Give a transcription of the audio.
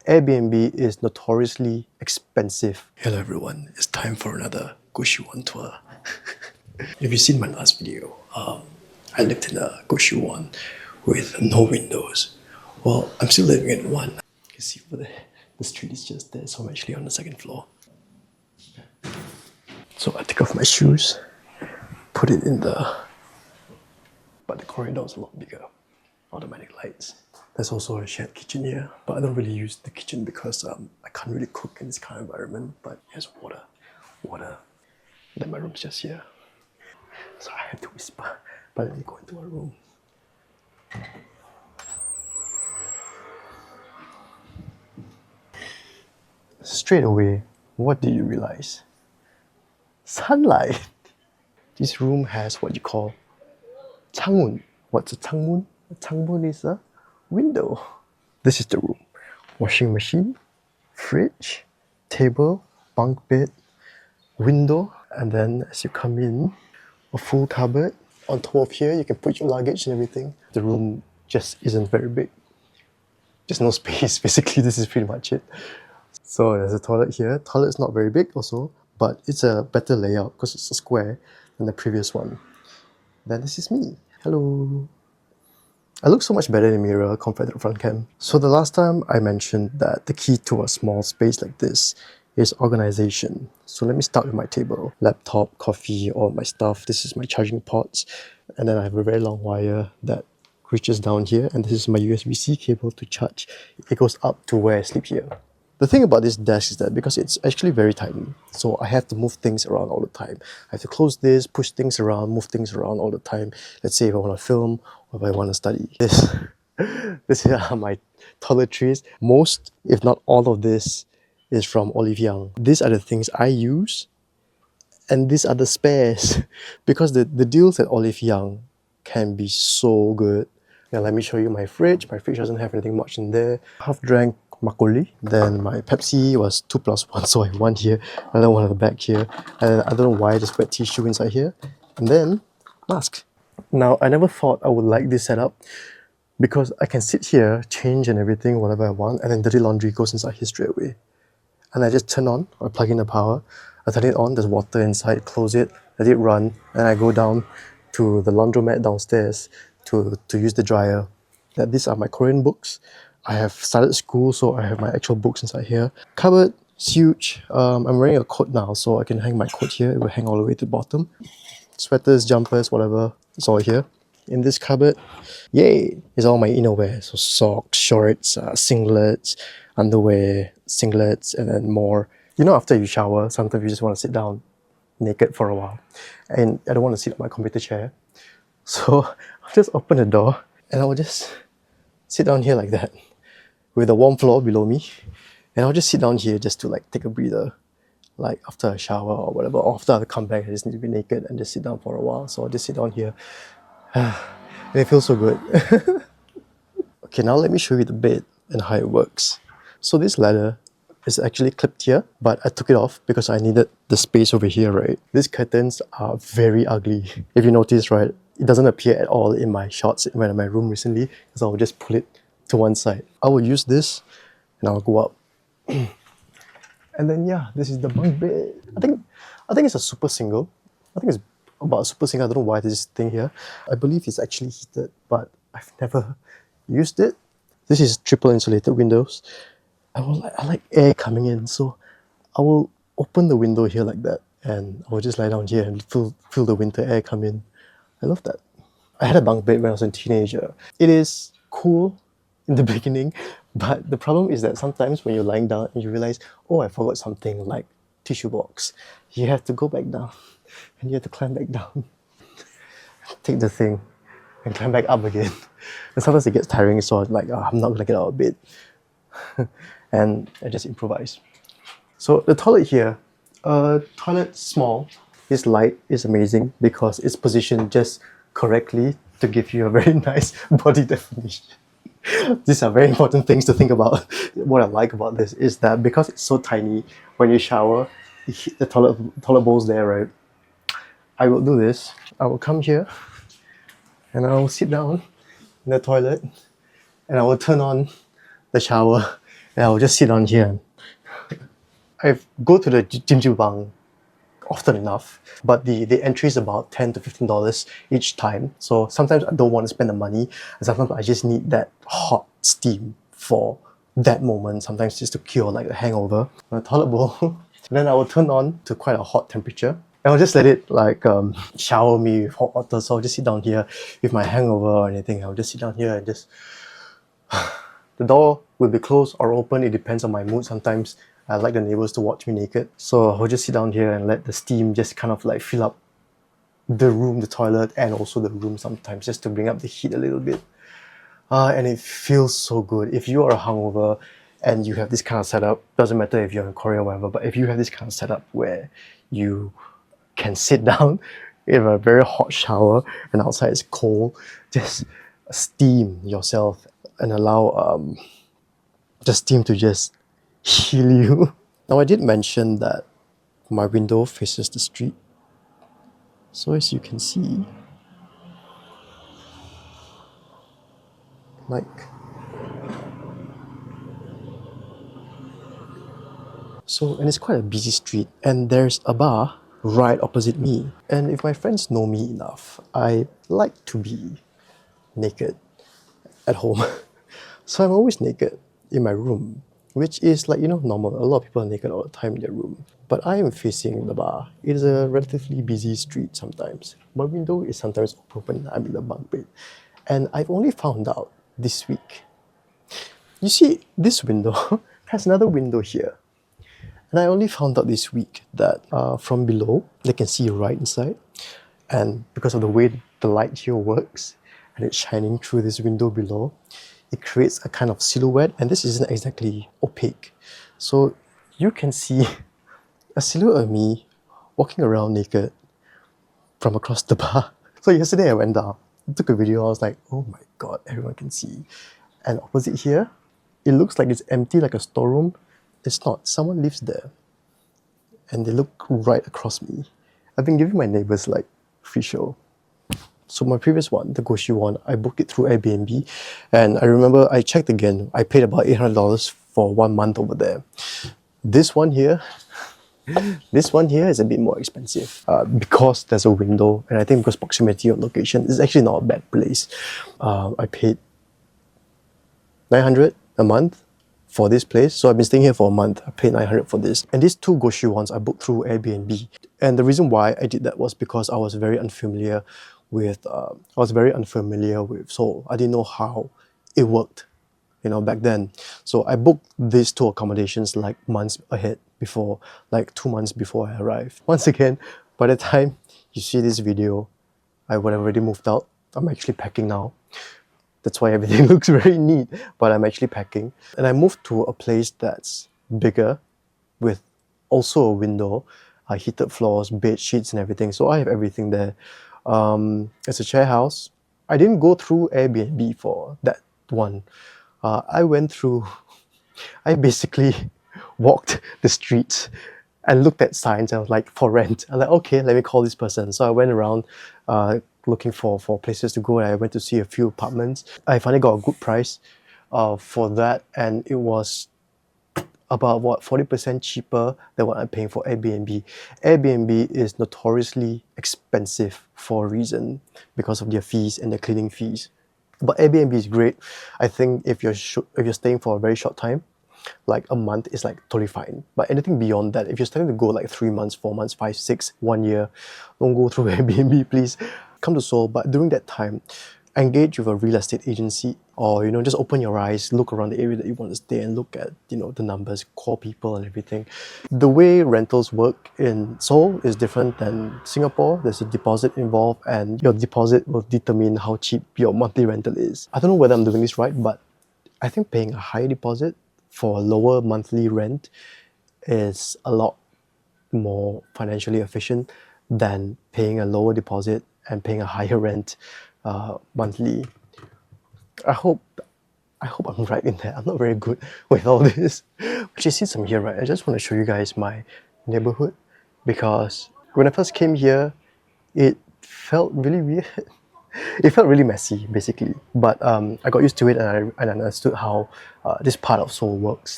Airbnb is notoriously expensive. Hello everyone, it's time for another Goshiwon tour. If you've seen my last video, I lived in a Goshiwon with no windows. Well, I'm still living in one. You can see over there, the street is just there, so I'm actually on the second floor. So I take off my shoes, put it in but the corridor is a lot bigger. Automatic lights. There's also a shared kitchen here, but I don't really use the kitchen because I can't really cook in this kind of environment. But here's water. Then my room's just here. So I have to whisper, but let me go into our room. Straight away, what do you realize? Sunlight! This room has what you call 창문. What's a 창문? A 창문 is a window. This is the room. Washing machine, fridge, table, bunk bed, window, and then as you come in, a full cupboard. On top of here, you can put your luggage and everything. The room just isn't very big. There's no space. Basically, this is pretty much it. So there's a toilet here. Toilet is not very big also, but it's a better layout because it's a square than the previous one. Then this is me. Hello. I look so much better in the mirror compared to the front cam. So the last time I mentioned that the key to a small space like this is organization. So let me start with my table. Laptop, coffee, all my stuff. This is my charging ports. And then I have a very long wire that reaches down here. And this is my USB-C cable to charge. It goes up to where I sleep here. The thing about this desk is that because it's actually very tiny, so I have to move things around all the time. I have to close this, push things around, move things around all the time. Let's say if I want to film or if I want to study. This here are my toiletries. Most, if not all of this, is from Olive Young. These are the things I use, and these are the spares. Because the deals at Olive Young can be so good. Now let me show you my fridge. My fridge doesn't have anything much in there. Half drank makgeolli. Then my Pepsi was 2+1, so I have one here, another one at the back here, and I don't know why there's wet tissue inside here. And then mask. Now I never thought I would like this setup because I can sit here, change and everything, whatever I want, and then dirty laundry goes inside here straight away. And I just turn on or plug in the power. I turn it on, there's water inside, close it, let it run, and I go down to the laundromat downstairs to use the dryer. These are my Korean books. I have started school, so I have my actual books inside here. Cupboard is huge. I'm wearing a coat now, so I can hang my coat here. It will hang all the way to the bottom. Sweaters, jumpers, whatever, it's all here. In this cupboard, yay, is all my innerwear. So socks, shorts, singlets, underwear, singlets, and then more. You know, after you shower, sometimes you just want to sit down naked for a while. And I don't want to sit on my computer chair. So I'll just open the door and I'll just sit down here like that, with a warm floor below me, and I'll just sit down here just to like take a breather, like after a shower or whatever, or after I come back I just need to be naked and just sit down for a while. So I'll just sit down here and it feels so good. Okay, now let me show you the bed and how it works. So this ladder is actually clipped here, but I took it off because I needed the space over here, right? These curtains are very ugly. If you notice, right, it doesn't appear at all in my shots when I'm in my room recently, because I'll just pull it to one side. I will use this and I'll go up. And then yeah, this is the bunk bed. I think it's a super single. I think it's about a super single. I don't know why there's this thing here. I believe it's actually heated, but I've never used it. This is triple insulated windows. I like air coming in, so I will open the window here like that, and I will just lie down here and feel the winter air come in. I love that. I had a bunk bed when I was a teenager. It is cool in the beginning, but the problem is that sometimes when you're lying down and you realize, oh, I forgot something like tissue box. You have to go back down and you have to climb back down. Take the thing and climb back up again. And sometimes it gets tiring, so I'm like, oh, I'm not gonna get out of bed. And I just improvise. So the toilet here, toilet small. This light is amazing because it's positioned just correctly to give you a very nice body definition. These are very important things to think about. What I like about this is that because it's so tiny, when you shower, you hit the toilet bowl's there, right? I will do this. I will come here and I will sit down in the toilet and I will turn on the shower And I'll just sit down here. I go to the Jimjilbang often enough, but the entry is about $10 to $15 each time. So sometimes I don't want to spend the money, and sometimes I just need that hot steam for that moment, sometimes just to cure like a hangover. A toilet bowl. Then I will turn on to quite a hot temperature. And I'll just let it like shower me with hot water. So I'll just sit down here with my hangover or anything. I'll just sit down here and just the door will be closed or open, it depends on my mood. Sometimes I like the neighbors to watch me naked. So I'll just sit down here and let the steam just kind of like fill up the room, the toilet, and also the room sometimes, just to bring up the heat a little bit. And it feels so good. If you are hungover and you have this kind of setup, doesn't matter if you're in Korea or whatever, but if you have this kind of setup where you can sit down in a very hot shower and outside it's cold, just steam yourself and allow the steam to just heal you. Now I did mention that my window faces the street. So as you can see, like, and it's quite a busy street, and there's a bar right opposite me. And if my friends know me enough, I like to be naked at home. So I'm always naked in my room, which is like, normal. A lot of people are naked all the time in their room. But I am facing the bar. It is a relatively busy street sometimes. My window is sometimes open. I'm in the bunk bed. And I've only found out this week. You see, this window has another window here. And I only found out this week that from below, they can see right inside. And because of the way the light here works, and it's shining through this window below, it creates a kind of silhouette, and this isn't exactly opaque. So you can see a silhouette of me walking around naked from across the bar. So yesterday I went down, took a video, I was like, oh my god, everyone can see. And opposite here, it looks like it's empty, like a storeroom. It's not. Someone lives there. And they look right across me. I've been giving my neighbors like free show. So my previous one, the Goshiwon, I booked it through Airbnb. And I remember I checked again. I paid about $800 for 1 month over there. This one here is a bit more expensive because there's a window, and I think because proximity of location is actually not a bad place. I paid $900 a month for this place. So I've been staying here for a month. I paid $900 for this. And these two Goshiwons I booked through Airbnb. And the reason why I did that was because I was very unfamiliar with Seoul. I didn't know how it worked, back then. So I booked these two accommodations like months ahead before, like 2 months before I arrived. Once again, by the time you see this video, I would have already moved out. I'm actually packing now. That's why everything looks very neat, but I'm actually packing. And I moved to a place that's bigger with also a window, heated floors, bed sheets and everything. So I have everything there. It's a share house. I didn't go through Airbnb for that one. I basically walked the streets and looked at signs and was like, for rent. I'm like, okay, let me call this person. So I went around looking for places to go, and I went to see a few apartments. I finally got a good price for that, and it was about 40% cheaper than what I'm paying for Airbnb. Airbnb is notoriously expensive for a reason, because of their fees and their cleaning fees. But Airbnb is great. I think if you're staying for a very short time, like a month, is like totally fine. But anything beyond that, if you're starting to go like 3 months, 4 months, 5, 6, 1 year, don't go through Airbnb, please. Come to Seoul, but during that time, engage with a real estate agency, or just open your eyes, look around the area that you want to stay and look at the numbers, call people and everything. The way rentals work in Seoul is different than Singapore. There's a deposit involved, and your deposit will determine how cheap your monthly rental is. I don't know whether I'm doing this right, but I think paying a higher deposit for a lower monthly rent is a lot more financially efficient than paying a lower deposit and paying a higher rent monthly. I hope I'm right in that. I'm not very good with all this. Actually, since I'm here, right, I just want to show you guys my neighborhood, because when I first came here, it felt really weird. It felt really messy, basically. But I got used to it, and I understood how this part of Seoul works.